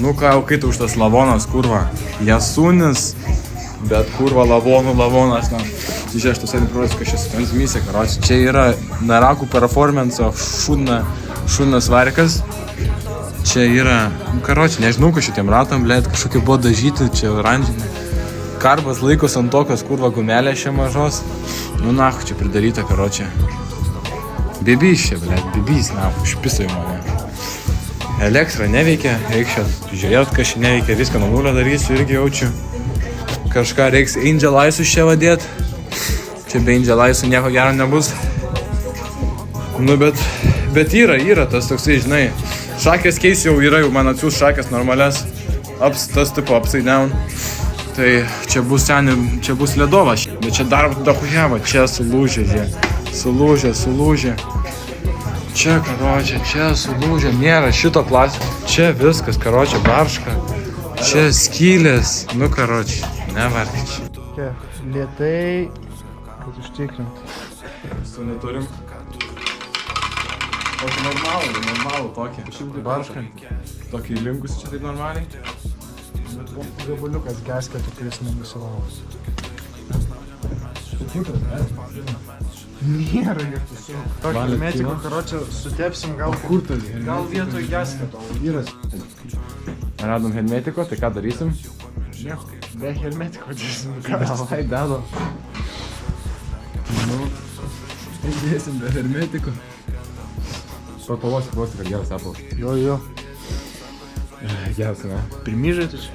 Nu ką jau kaip už tas lavonas, kurva. Jasunis, bet kurva lavonas, na. Čia aš tos įprotis, kad šis transmisija, karoči. Čia yra narakų performanso šūnas varikas. Čia yra, karoči, nežinau, kad šitiem ratam, blėt, kažkokie buvo dažyti, čia oranžinė. Karbas laikos ant tokios, kurva, gumelė šia mažos. Nu, nahu, čia pridaryta, karoči. Bibys čia, blėt, bibys, nahu, špisai mane. Elektra neveikia, reikia žiūrėt, kas čia neveikia, viską nuo nulio darysiu, irgi jaučiu. Kažką reiks Angel Eyes'us čia vadėt. Čia be Angel Eyes'ų nieko gero nebus. Nu, bet yra tas toksai, žinai, šakės keis jau yra, jau man atsiūs šakės normalias, tas tipo upside down. Tai čia bus ledovas, bet čia dar dahujava, čia sulūžė, sulūžė. Čia, karočią, čia sulūžė, nėra šito plastiko. Čia viskas, karočią, barška. Čia skylės, nu, karočią, nevarkič. Čia, lėtai, kad užtikrint. Su neturim. Tokį normalų tokį. Baršką. Tokį linkus čia taip normaliai. Gabaliukas gasketų, kuris nenusilauvo. Tikras, ne? Nėra jokių su. Tokį hermetiko, karočią, sutepsim gal vietoj gasketo. Vyras. Radom hermetiko, tai ką darysim? Nieko, be hermetiko dėsim. Davai, dado. Nu, dėsim be hermetiko. Pavosi, kad geras apal. Jo. Geras, ne? Primyžai tu čia?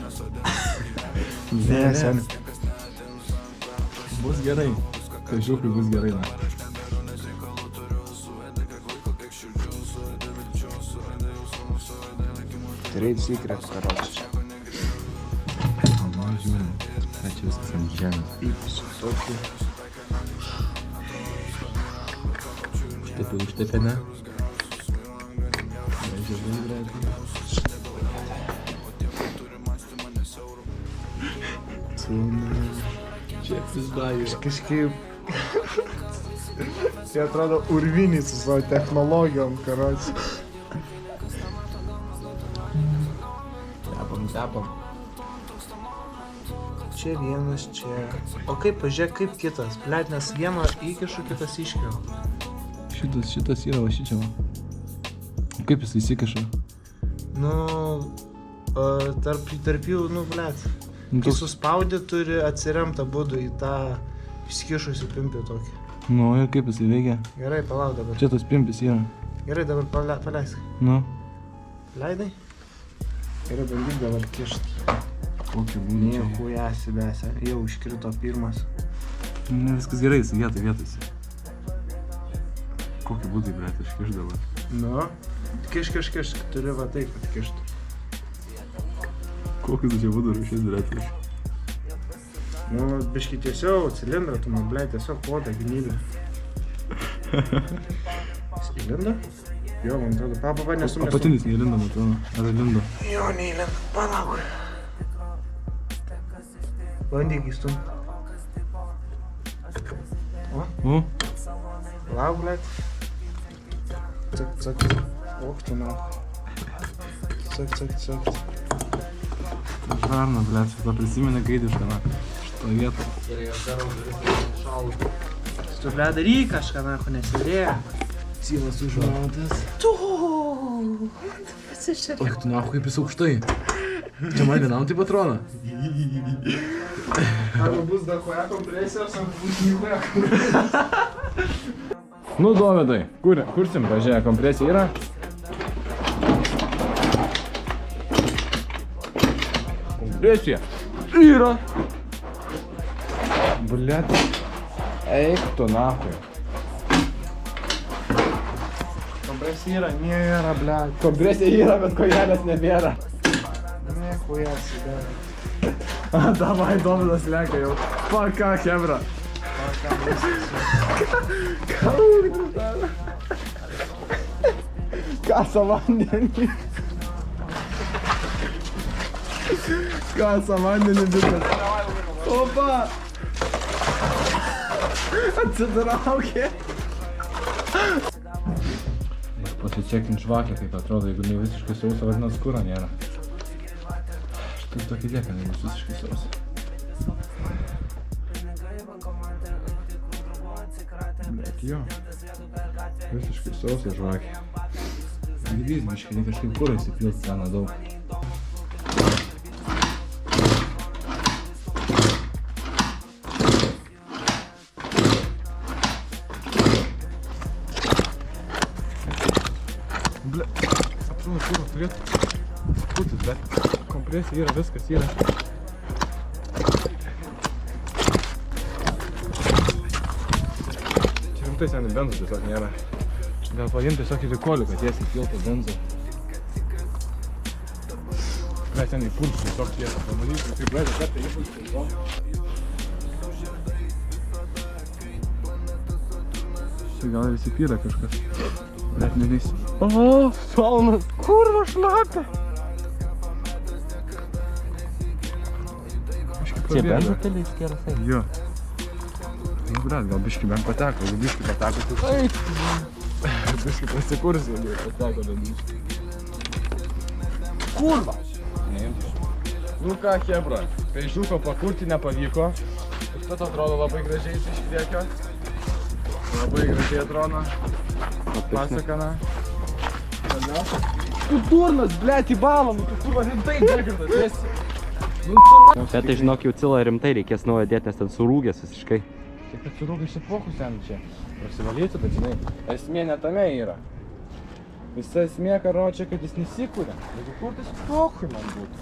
Ne, seni. Bus gerai. Kažiukai bus gerai, na. Trade secret, karočią. Na, žiūrim. Čia viskas ant žemės. Ypus, tokį. Užtepė, ne? Čia apsisdajus. Kažkaip... Jie atrodo urviniai su savo technologijom, karočią. Tepam. Čia vienas, čia... O kaip, pažiūrėk, kaip kitas? Blet, nes vieną įkišu, kitas iškeliu. Šitas yra va šičia. Kaip jis įsikiša? Nu... Tarp jų, nu, blet. Kai suspaudė, turi atsiremt abudu į tą iškišusių pimpį tokį. Nu, ir kaip jis įveikia? Gerai, palauk dabar. Čia tas pimpis yra. Gerai, dabar paleisk. Nu. Leidai? Gerai, bandyk dabar kišt. Kokį būdų čia? Nieko jasibėse. Jau iškrito pirmas. Ne, viskas gerai, jis vietose. Kokį būdų, bret, iškiš dabar? Nu. Kiš. Turi va taip atkišt. Kokius čia būdų šis, bret? Nu, biški tiesiau, cilindrą, tu man, blei, tiesiog klodą gynybę. Įlindo? Jo, man atrodo, papa, nesumės. Apatinis neįlindo, man atrodo. Ar įlindo? Jo, neįlindo, palauk. Bandyk įstum. O? Palauk, blei. Cak. Och, tu man. Cak. Žarna, blet, šitą prisiminė gaidišką, na. Šitą vietą. Gerai, aš darau šalų. Tu, blei, daryk kažką, nako, nesėdėjo. Sylas užmautas. Tu! O, tu nahu, kaip jis aukštai. Čia man vienam taip atrodo. Arba bus dar koja kompresijos, arba bus nikoja kompresijos. Nu, Dovydai, kursim, pažiūrėk, kompresija yra. Kompresija yra. Blet. Eik tu nahui. Kompresija yra, nėra, blei. Kompresija yra, bet kojelės nebėra. Ne, kojas įdėra. Davai, Dovydas leka jau. Paka, hebra. Kasa vandenį. Kasa vandenį, bitas. Opa! Atsitraukė. Pasičekint žvakę, kaip atrodo, jeigu ne visiškai sausa, vadinasi, kuro nėra. Kaip tokį lieka, nebus visiškai sausa. Bet jo, visiškai sausa žvakė. Lydys biškai, kažkaip kur įsipilt seną daug. Ble, apsūnų kūro turėtų putis, bet kompresija yra, viskas yra. Čia rimtai seniai benzo tiesiog nėra. Gal paimti tiesiog į rikolių, kad tiesiai piltų benzo. Gal seniai pulsų tiesiog tiesiog pamatysiu, kaip blėdė kartą įpulsų tiesiog. Čia gal ir įsipyrė kažkas. Bet nevysi. O, saunas, kurva šlapia. Čia benzotelis keras. Jo. Nu, blet, gal biškį bent pateko, jeigu biškį pateko, tai... Biškį pasikursi, jeigu pateko, bet biškį. Kurva! Neimtis. Nu ką, hebra, peižiuko pakurti nepavyko. Užtat atrodo labai gražiai iš priekio. Labai gražiai atrodo. Pasakana. Tu durnas, blet, į balą, nu tu kurva rimtai degirtas esi. Bet tai žinok, jau cilą rimtai reikės naują dėti, nes ten surūgęs visiškai. Tik kad surūgai šipokus ten čia prasivalyti, bet žinai, esmė ne tame yra. Visa esmė, karočią, kad jis nesikūrė. Jeigu kurtis, pohui man būtų.